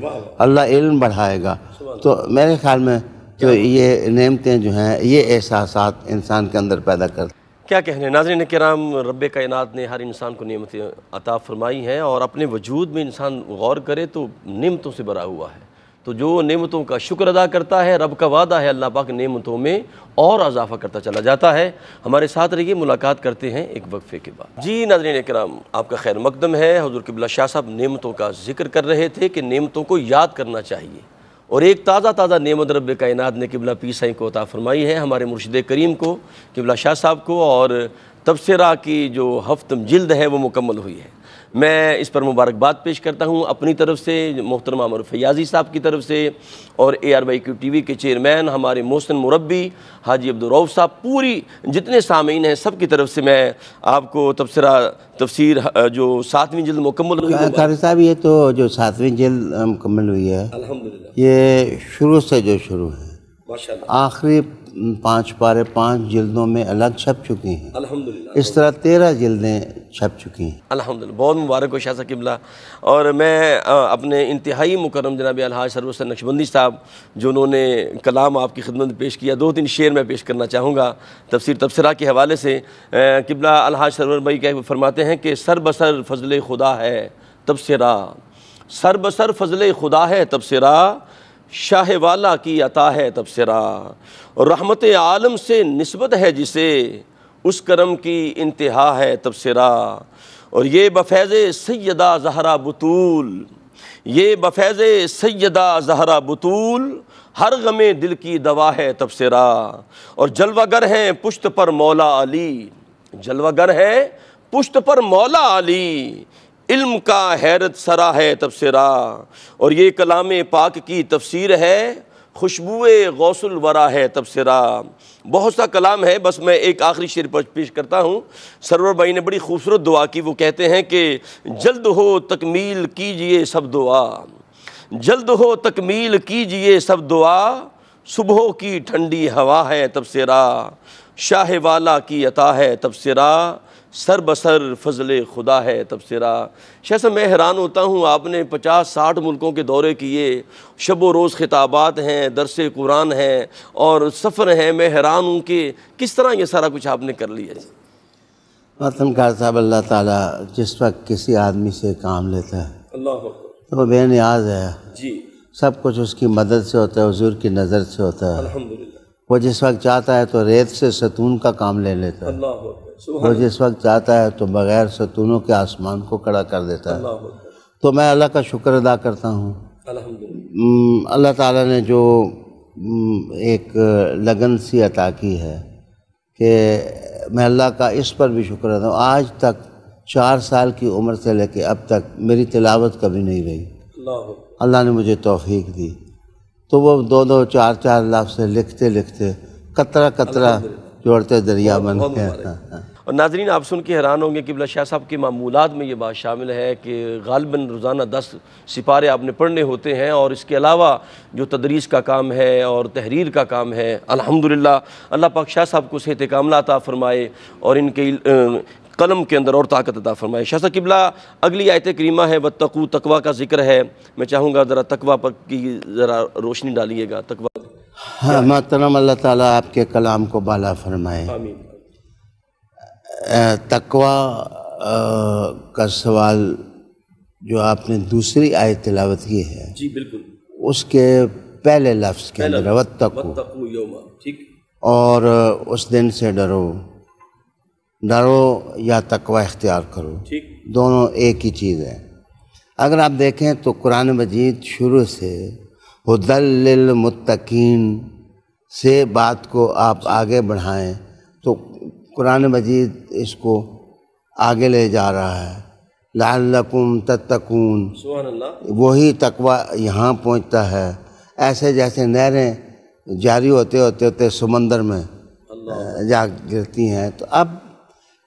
اللہ علم بڑھائے گا۔ تو میرے خیال میں تو یہ نعمتیں جو ہیں یہ احساسات انسان کے اندر پیدا کرتے ہیں۔ کیا کہنے ناظرین کرام، رب کائنات نے ہر انسان کو نعمتیں عطا فرمائی ہیں، اور اپنے وجود میں انسان غور کرے تو نعمتوں سے بھرا ہوا ہے۔ تو جو نعمتوں کا شکر ادا کرتا ہے، رب کا وعدہ ہے اللہ پاک نعمتوں میں اور اضافہ کرتا چلا جاتا ہے۔ ہمارے ساتھ رہیے، ملاقات کرتے ہیں ایک وقفے کے بعد۔ جی ناظرین کرام، آپ کا خیر مقدم ہے۔ حضور قبلہ شاہ صاحب نعمتوں کا ذکر کر رہے تھے کہ نعمتوں کو یاد کرنا چاہیے، اور ایک تازہ نعمت رب کائنات نے قبلہ پیر سائیں کو عطا فرمائی ہے، ہمارے مرشد کریم کو، قبلہ شاہ صاحب کو، اور تبصرہ کی جو ہفتم جلد ہے وہ مکمل ہوئی ہے۔ میں اس پر مبارکباد پیش کرتا ہوں اپنی طرف سے، محترم عمر فیاضی صاحب کی طرف سے، اور ARYQ TV کے چیئرمین ہمارے محسن مربی حاجی عبدالرؤف صاحب، پوری جتنے سامعین ہیں سب کی طرف سے میں آپ کو تفسیر جو 7ویں جلد مکمل ہوئی ہے۔ قاری صاحب یہ تو جو 7ویں جلد مکمل ہوئی ہے الحمدللہ، یہ شروع سے جو شروع ہے، ماشاءاللہ، آخری 5 پارے 5 جلدوں میں الگ چھپ چکی ہیں، الحمدللہ، اس طرح 13 جلدیں چھپ چکی ہیں۔ الحمدللہ، بہت مبارک ہو شاہ صاحب قبلہ۔ اور میں اپنے انتہائی مکرم جناب الحاج سرور حسین نقشبندی صاحب جو انہوں نے کلام آپ کی خدمت میں پیش کیا، 2-3 شعر میں پیش کرنا چاہوں گا تبصرہ کے حوالے سے۔ قبلہ الحاج سرور بھائی کیا فرماتے ہیں کہ سر بسر فضل خدا ہے تبصرہ، سر بسر فضل خدا ہے تبصرہ، شاہ والا کی عطا ہے تبصرہ، اور رحمت عالم سے نسبت ہے جسے، اس کرم کی انتہا ہے تبصرہ، اور یہ بفیض سیدہ زہرا بطول، یہ بفیض سیدہ زہرا بطول، ہر غم دل کی دوا ہے تبصرہ، اور جلوہ گر ہیں پشت پر مولا علی، جلوہ گر ہے پشت پر مولا علی، علم کا حیرت سرا ہے تبصرہ، اور یہ کلام پاک کی تفسیر ہے، خوشبوئے غوث الورا ہے تبصرہ۔ بہت سا کلام ہے، بس میں ایک آخری شعر پیش کرتا ہوں۔ سرور بھائی نے بڑی خوبصورت دعا کی، وہ کہتے ہیں کہ جلد ہو تکمیل کیجئے سب دعا، جلد ہو تکمیل کیجئے سب دعا، صبحوں کی ٹھنڈی ہوا ہے تبصرہ، شاہ والا کی عطا ہے تبصرہ، سر بسر فضل خدا ہے تبصرہ۔ شاہ صاحب میں حیران ہوتا ہوں، آپ نے 50-60 ملکوں کے دورے کیے، شب و روز خطابات ہیں، درس قرآن ہیں اور سفر ہیں، میں حیران ہوں کہ کس طرح یہ سارا کچھ آپ نے کر لیا ہے۔ وطن کار صاحب، اللہ تعالیٰ جس وقت کسی آدمی سے کام لیتا ہے اللہ تو وہ بے نیاز ہے، جی، سب کچھ اس کی مدد سے ہوتا ہے، حضور کی نظر سے ہوتا ہے۔ الحمدللہ، وہ جس وقت چاہتا ہے تو ریت سے ستون کا کام لے لیتا ہے، اللہ وہ جس وقت چاہتا ہے تو بغیر ستونوں کے آسمان کو کھڑا کر دیتا ہے۔ اللہ، تو میں اللہ کا شکر ادا کرتا ہوں۔ الحمدللہ، اللہ تعالیٰ نے جو ایک لگن سی عطا کی ہے کہ میں اللہ کا اس پر بھی شکر ادا ہوں۔ آج تک 4 سال کی عمر سے لے کے اب تک میری تلاوت کبھی نہیں رہی۔ اللہ نے مجھے توفیق دی، تو وہ 2 4 لفظ لکھتے لکھتے قطرہ قطرہ جوڑتے دریا بن گیا۔ اور ناظرین آپ سن کے حیران ہوں گے کہ بلا شاہ صاحب کے معمولات میں یہ بات شامل ہے کہ غالباً روزانہ 10 سپارے آپ نے پڑھنے ہوتے ہیں، اور اس کے علاوہ جو تدریس کا کام ہے اور تحریر کا کام ہے، الحمدللہ اللہ پاک شاہ صاحب کو صحت کاملہ عطا فرمائے اور ان کے قلم کے اندر اور طاقت عطا فرمائے۔ شاہ صاحب قبلہ اگلی آیت کریمہ ہے وَاتَّقُوا، تقویٰ کا ذکر ہے، میں چاہوں گا ذرا تقویٰ پر کی ذرا روشنی ڈالیے گا۔ تقویٰ، ہاں محترم، اللہ تعالیٰ آپ کے کلام کو بالا فرمائے۔ آمین۔ تقویٰ کا سوال جو آپ نے دوسری آیت تلاوت کی ہے، جی بالکل، اس کے پہلے لفظ کے اندر وَاتَّقُوا، وَاتَّقُوا یوما، ٹھیک، اور اس دن سے ڈرو یا تقویٰ اختیار کرو، ٹھیک، دونوں ایک ہی چیز ہے۔ اگر آپ دیکھیں تو قرآن مجید شروع سے ہدی للمتقین سے بات کو آپ آگے بڑھائیں تو قرآن مجید اس کو آگے لے جا رہا ہے، لعلکم تتقون، سبحان اللہ، وہی تقویٰ یہاں پہنچتا ہے۔ ایسے جیسے نہریں جاری ہوتے ہوتے سمندر میں جا گرتی ہیں، تو اب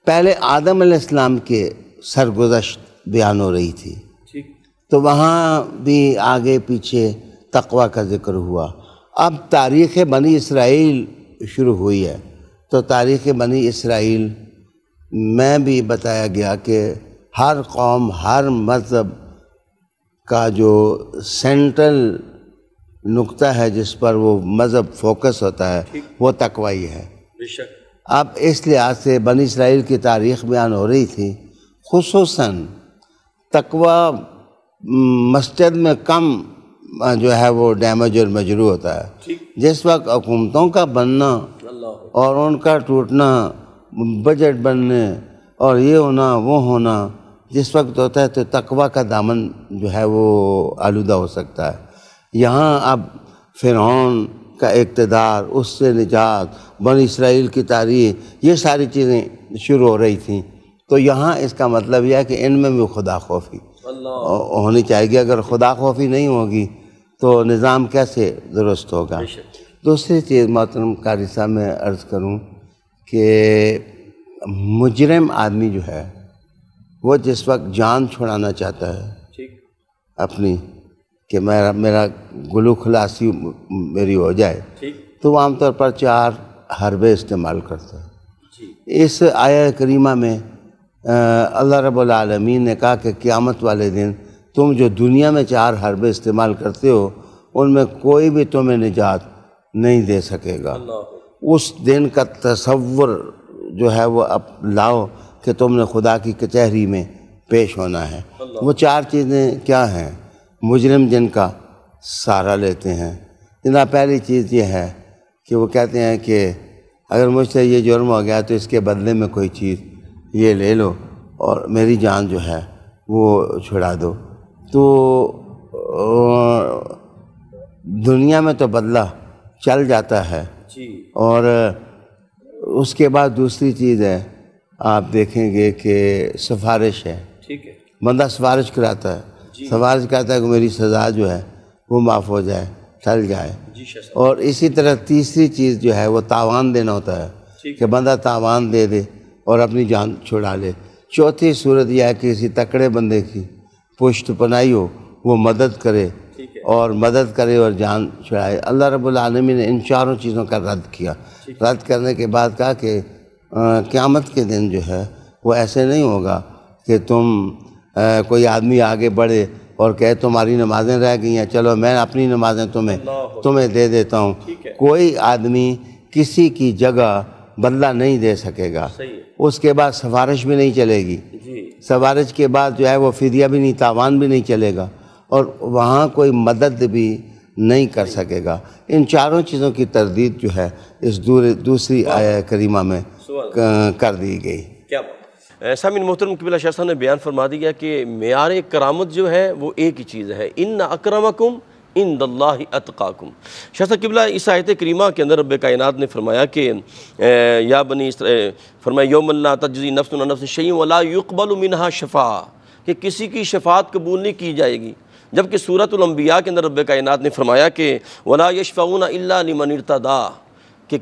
پہلے آدم علیہ السلام کے سرگزشت بیان ہو رہی تھی، ٹھیک، تو وہاں بھی آگے پیچھے تقویٰ کا ذکر ہوا۔ اب تاریخ بنی اسرائیل شروع ہوئی ہے، تو تاریخ بنی اسرائیل میں بھی بتایا گیا کہ ہر قوم، ہر مذہب کا جو سینٹرل نقطہ ہے جس پر وہ مذہب فوکس ہوتا ہے وہ تقویٰ ہی ہے۔ بے شک، اب اس لحاظ سے بنی اسرائیل کی تاریخ بیان ہو رہی تھی، خصوصاً تقویٰ مسجد میں کم جو ہے وہ ڈیمیج اور مجروح ہوتا ہے۔ جس وقت حکومتوں کا بننا اور ان کا ٹوٹنا، بجٹ بننے اور یہ ہونا وہ ہونا جس وقت ہوتا ہے تو تقویٰ کا دامن جو ہے وہ آلودہ ہو سکتا ہے۔ یہاں اب فرعون کا اقتدار، اس سے نجات، بنی اسرائیل کی تاریخ، یہ ساری چیزیں شروع ہو رہی تھیں، تو یہاں اس کا مطلب یہ ہے کہ ان میں بھی خدا خوفی ہونی چاہیے گی۔ اگر خدا خوفی نہیں ہوگی تو نظام کیسے درست ہوگا؟ دوسری چیز محترم قاری صاحب میں عرض کروں کہ مجرم آدمی جو ہے وہ جس وقت جان چھڑانا چاہتا ہے اپنی، کہ میرا گلو خلاصی میری ہو جائے، تو وہ عام طور پر 4 حربے استعمال کرتا ہے۔ اس آیہ کریمہ میں اللہ رب العالمین نے کہا کہ قیامت والے دن تم جو دنیا میں 4 حربے استعمال کرتے ہو ان میں کوئی بھی تمہیں نجات نہیں دے سکے گا۔ اس دن کا تصور جو ہے وہ اب لاؤ کہ تم نے خدا کی کچہری میں پیش ہونا ہے۔ وہ 4 چیزیں کیا ہیں مجرم جن کا سہارا لیتے ہیں؟ جناب پہلی چیز یہ ہے کہ وہ کہتے ہیں کہ اگر مجھ سے یہ جرم ہو گیا تو اس کے بدلے میں کوئی چیز یہ لے لو اور میری جان جو ہے وہ چھڑا دو۔ تو دنیا میں تو بدلہ چل جاتا ہے، اور اس کے بعد دوسری چیز ہے آپ دیکھیں گے کہ سفارش ہے، بندہ سفارش کراتا ہے، سفارش کرتا ہے کہ میری سزا جو ہے وہ معاف ہو جائے، ٹل جائے۔ اور اسی طرح تیسری چیز جو ہے وہ تاوان دینا ہوتا ہے کہ بندہ تاوان دے دے اور اپنی جان چھڑا لے۔ چوتھی صورت یہ ہے کہ کسی تکڑے بندے کی پشت پناہی ہو، وہ مدد کرے اور اور جان چھڑائے۔ اللہ رب العالمین نے ان 4 چیزوں کا رد کیا۔ رد کرنے کے بعد کہا کہ قیامت کے دن جو ہے وہ ایسے نہیں ہوگا کہ تم کوئی آدمی آگے بڑھے اور کہے تمہاری نمازیں رہ گئی ہیں، چلو میں اپنی نمازیں تمہیں دے دیتا ہوں۔ کوئی آدمی کسی کی جگہ بدلہ نہیں دے سکے گا۔ اس کے بعد سفارش بھی نہیں چلے گی، سفارش کے بعد جو ہے وہ فدیہ بھی نہیں، تاوان بھی نہیں چلے گا، اور وہاں کوئی مدد بھی نہیں کر سکے گا۔ ان 4 چیزوں کی تردید جو ہے اس دوسری آیہ کریمہ میں کر دی گئی۔ سامعین محترم، قبلہ شاہ صاحب نے بیان فرما دیا کہ معیار کرامت جو ہے وہ ایک ہی چیز ہے، ان اکرمکم عند اللہ اتقاکم۔ شاہ صاحب قبلہ اس آیت کریمہ کے اندر رب کائنات نے فرمایا کہ یا بنی اسرائیل، فرمایا یوم لا تجزی نفس عن نفس شیئا ولا یقبل منہا شفاعہ، کہ کسی کی شفاعت قبول نہیں کی جائے گی، جبکہ سورۃ الانبیاء کے اندر رب کائنات نے فرمایا کہ ولا یشفعون الا لمن ارتضی، کہ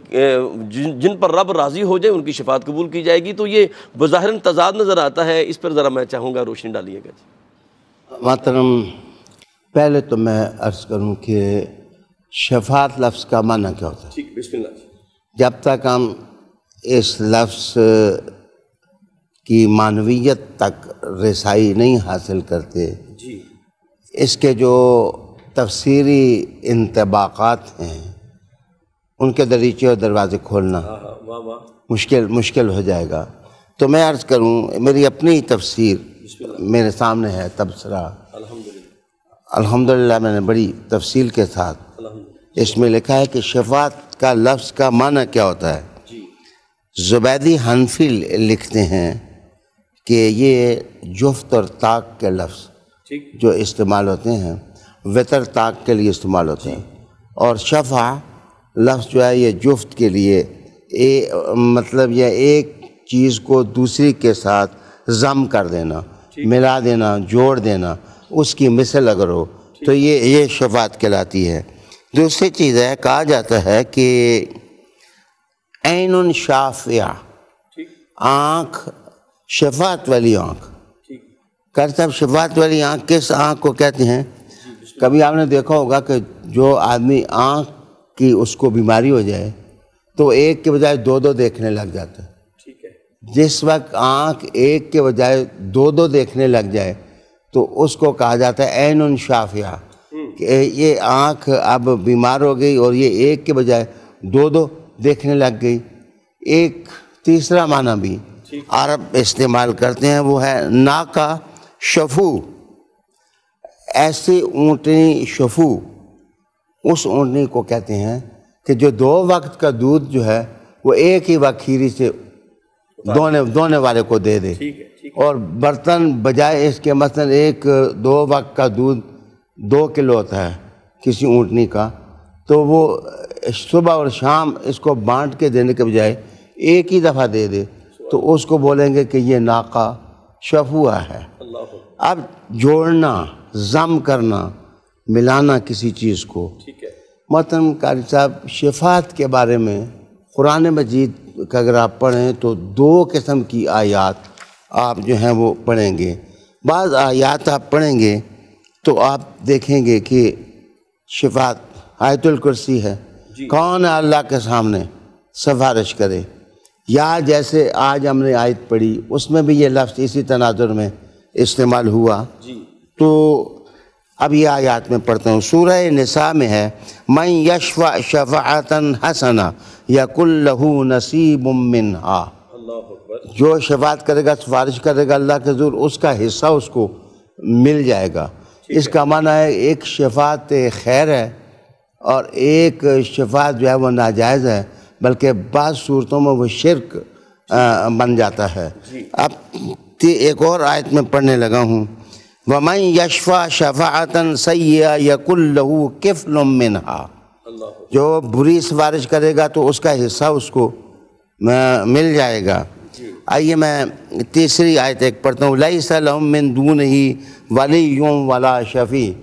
جن پر رب راضی ہو جائے ان کی شفاعت قبول کی جائے گی۔ تو یہ بظاہراً تضاد نظر آتا ہے، اس پر ذرا میں چاہوں گا روشنی ڈالیے گا جی۔ محترم، پہلے تو میں عرض کروں کہ شفاعت لفظ کا معنی کیا ہوتا ہے۔ ٹھیک، بسم اللہ۔ جب تک ہم اس لفظ کی معنویت تک رسائی نہیں حاصل کرتے، جی، اس کے جو تفسیری انطباقات ہیں ان کے دریچے اور دروازے کھولنا مشکل ہو جائے گا۔ تو میں عرض کروں، میری اپنی تفسیر میرے سامنے ہے، تبصرہ الحمدللہ میں نے بڑی تفصیل کے ساتھ اس میں لکھا ہے کہ شفاعت کا لفظ کا معنی کیا ہوتا ہے۔ زبیدی حنفی لکھتے ہیں کہ یہ جفت اور طاق کے لفظ جو استعمال ہوتے ہیں وطر طاق کے لیے استعمال ہوتے ہیں، اور شفع لفظ جو ہے یہ جفت کے لیے مطلب یہ ایک چیز کو دوسری کے ساتھ ضم کر دینا، ملا دینا، جوڑ دینا، اس کی مثل اگر ہو تو یہ شفاعت کہلاتی ہے۔ دوسری چیز ہے، کہا جاتا ہے کہ عین شافعہ، آنکھ، شفاعت والی آنکھ۔ صاحب شفاعت والی آنکھ کس آنکھ کو کہتے ہیں؟ کبھی آپ نے دیکھا ہوگا کہ جو آدمی آنکھ کی اس کو بیماری ہو جائے تو ایک کے بجائے دو دیکھنے لگ جاتا ہے۔ جس وقت آنکھ ایک کے بجائے دو دیکھنے لگ جائے تو اس کو کہا جاتا ہے عین شافعہ، کہ یہ آنکھ اب بیمار ہو گئی اور یہ ایک کے بجائے دو دیکھنے لگ گئی۔ ایک تیسرا معنی بھی عرب استعمال کرتے ہیں، وہ ہے ناقہ شفو، ایسی اونٹنی شفو، اس اونٹنی کو کہتے ہیں کہ جو دو وقت کا دودھ جو ہے وہ ایک ہی وقت کھیری سے دونے والے کو دے دے، اور برتن بجائے اس کے مثلا ایک دو وقت کا دودھ 2 کلو ہوتا ہے کسی اونٹنی کا، تو وہ صبح اور شام اس کو بانٹ کے دینے کے بجائے ایک ہی دفعہ دے دے تو اس کو بولیں گے کہ یہ ناقہ شفوہ ہے۔ اب جوڑنا، ضم کرنا، ملانا کسی چیز کو۔ محترم قاری صاحب، شفاعت کے بارے میں قرآن مجید کا اگر آپ پڑھیں تو 2 قسم کی آیات آپ جو ہیں وہ پڑھیں گے۔ بعض آیات آپ پڑھیں گے تو آپ دیکھیں گے کہ شفاعت آیت الکرسی ہے، کون اللہ کے سامنے سفارش کرے، یا جیسے آج ہم نے آیت پڑھی اس میں بھی یہ لفظ اسی تناظر میں استعمال ہوا۔ تو اب یہ آیات میں پڑھتا ہوں، سورہ نساء میں ہے من یشفع شفاعتا حسنہ یکن لہ نصیب منہا، جو شفاعت کرے گا، سفارش کرے گا اللہ کے حضور، اس کا حصہ اس کو مل جائے گا۔ اس کا معنی ہے ایک شفاعت خیر ہے اور ایک شفاعت جو ہے وہ ناجائز ہے، بلکہ بعض صورتوں میں وہ شرک بن جاتا ہے۔ اب ایک اور آیت میں پڑھنے لگا ہوں، وَمَن يَشْفَعْ شَفَاعَةً سَيِّئَةً يَكُن لَهُ كِفْلٌ مِّنْهَا، جو بری سفارش کرے گا تو اس کا حصہ اس کو مل جائے گا۔ آئیے میں تیسری آیت ایک پڑھتا ہوں، لَيْسَ لَهُم مِّن دُونِهِ وَلِيٌّ وَلَا شَفِيعٌ،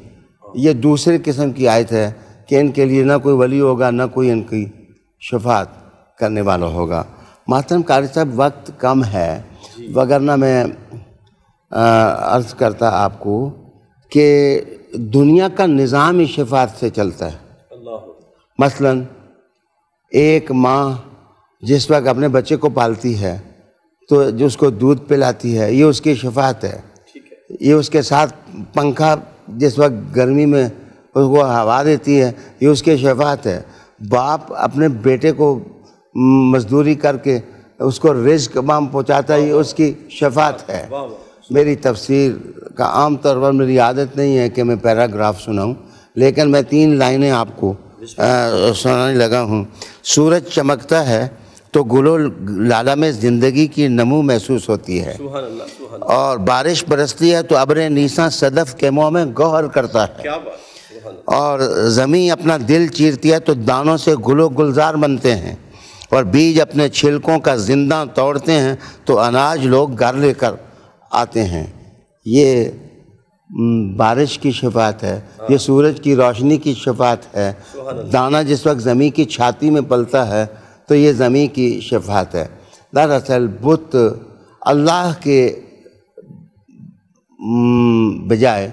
یہ دوسری قسم کی آیت ہے کہ ان کے لیے نہ کوئی ولی ہوگا، نہ کوئی ان کی شفاعت کرنے والا ہوگا۔ محترم قاری صاحب، وقت کم ہے، وگرنہ میں عرض کرتا آپ کو کہ دنیا کا نظام ہی شفاعت سے چلتا ہے۔ مثلا ایک ماں جس وقت اپنے بچے کو پالتی ہے تو جو اس کو دودھ پلاتی ہے یہ اس کی شفاعت ہے، یہ اس کے ساتھ پنکھا جس وقت گرمی میں اس کو ہوا دیتی ہے یہ اس کی شفاعت ہے، باپ اپنے بیٹے کو مزدوری کر کے اس کو رزق پہنچاتا ہے یہ اس کی شفاعت ہے۔ میری تفسیر کا عام طور پر میری عادت نہیں ہے کہ میں پیراگراف سناؤں، لیکن میں 3 لائنیں آپ کو سنانے لگا ہوں۔ سورج چمکتا ہے تو گل و لالہ میں زندگی کی نمو محسوس ہوتی ہے، اور بارش برستی ہے تو ابر نیساں صدف کے منہ میں گوہر کرتا ہے۔ اور زمین اپنا دل چیرتی ہے تو دانوں سے گل و گلزار بنتے ہیں، اور بیج اپنے چھلکوں کا زندہ توڑتے ہیں تو اناج لوگ گھر لے کر آتے ہیں۔ یہ بارش کی شفاعت ہے، یہ سورج کی روشنی کی شفاعت ہے۔ دانہ جس وقت زمین کی چھاتی میں پلتا ہے تو یہ زمین کی شفاعت ہے۔ دراصل بت اللہ کے بجائے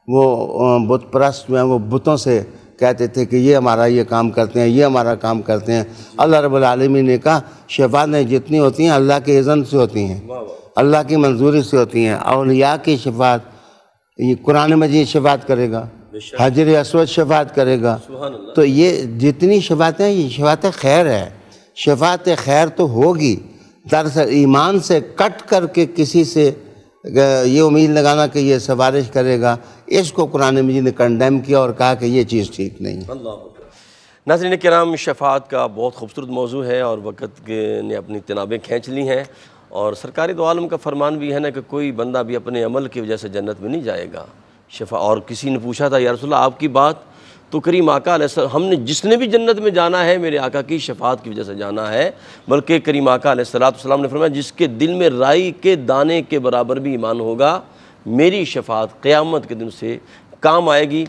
وہ بت پرست جو ہیں وہ بتوں سے کہتے تھے کہ یہ ہمارا یہ کام کرتے ہیں، یہ ہمارا کام کرتے ہیں۔ اللہ رب العالمین نے کہا شفاعتیں جتنی ہوتی ہیں اللہ کے اذن سے ہوتی ہیں، اللہ کی منظوری سے ہوتی ہیں۔ اولیاء کی شفاعت، یہ قرآن مجید شفاعت کرے گا، حجر اسود شفاعت کرے گا، تو یہ جتنی شفاعتیں یہ شفاعت خیر ہے۔ شفاعت خیر تو ہوگی، دراصل ایمان سے کٹ کر کے کسی سے یہ امید لگانا کہ یہ سفارش کرے گا، اس کو قرآن مجید نے کنڈیم کیا اور کہا کہ یہ چیز ٹھیک نہیں ہے۔ ناظرین کرام، شفاعت کا بہت خوبصورت موضوع ہے اور وقت نے اپنی تنابیں کھینچ لی ہیں، اور سرکار دو عالم کا فرمان بھی ہے نا کہ کوئی بندہ بھی اپنے عمل کی وجہ سے جنت میں نہیں جائے گا۔ اور کسی نے پوچھا تھا یا رسول اللہ آپ کی بات، تو کریم آقا علیہ السلام، ہم نے جس نے بھی جنت میں جانا ہے میرے آقا کی شفاعت کی وجہ سے جانا ہے، بلکہ کریم آقا علیہ السلام نے فرمایا جس کے دل میں رائی کے دانے کے برابر بھی ایمان ہوگا میری شفاعت قیامت کے دن سے کام آئے گی۔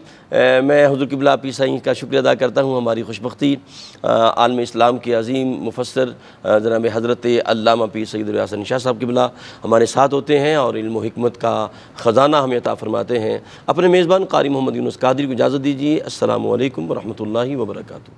میں حضور قبلہ پیر سائیں کا شکریہ ادا کرتا ہوں۔ ہماری خوش بختی عالم اسلام کے عظیم مفسر جناب حضرت علامہ پیر سید ریاض حسن شاہ صاحب قبلہ ہمارے ساتھ ہوتے ہیں اور علم و حکمت کا خزانہ ہمیں عطا فرماتے ہیں۔ اپنے میزبان قاری محمد یونس قادری کو اجازت دیجیے۔ السلام علیکم ورحمۃ اللہ وبرکاتہ۔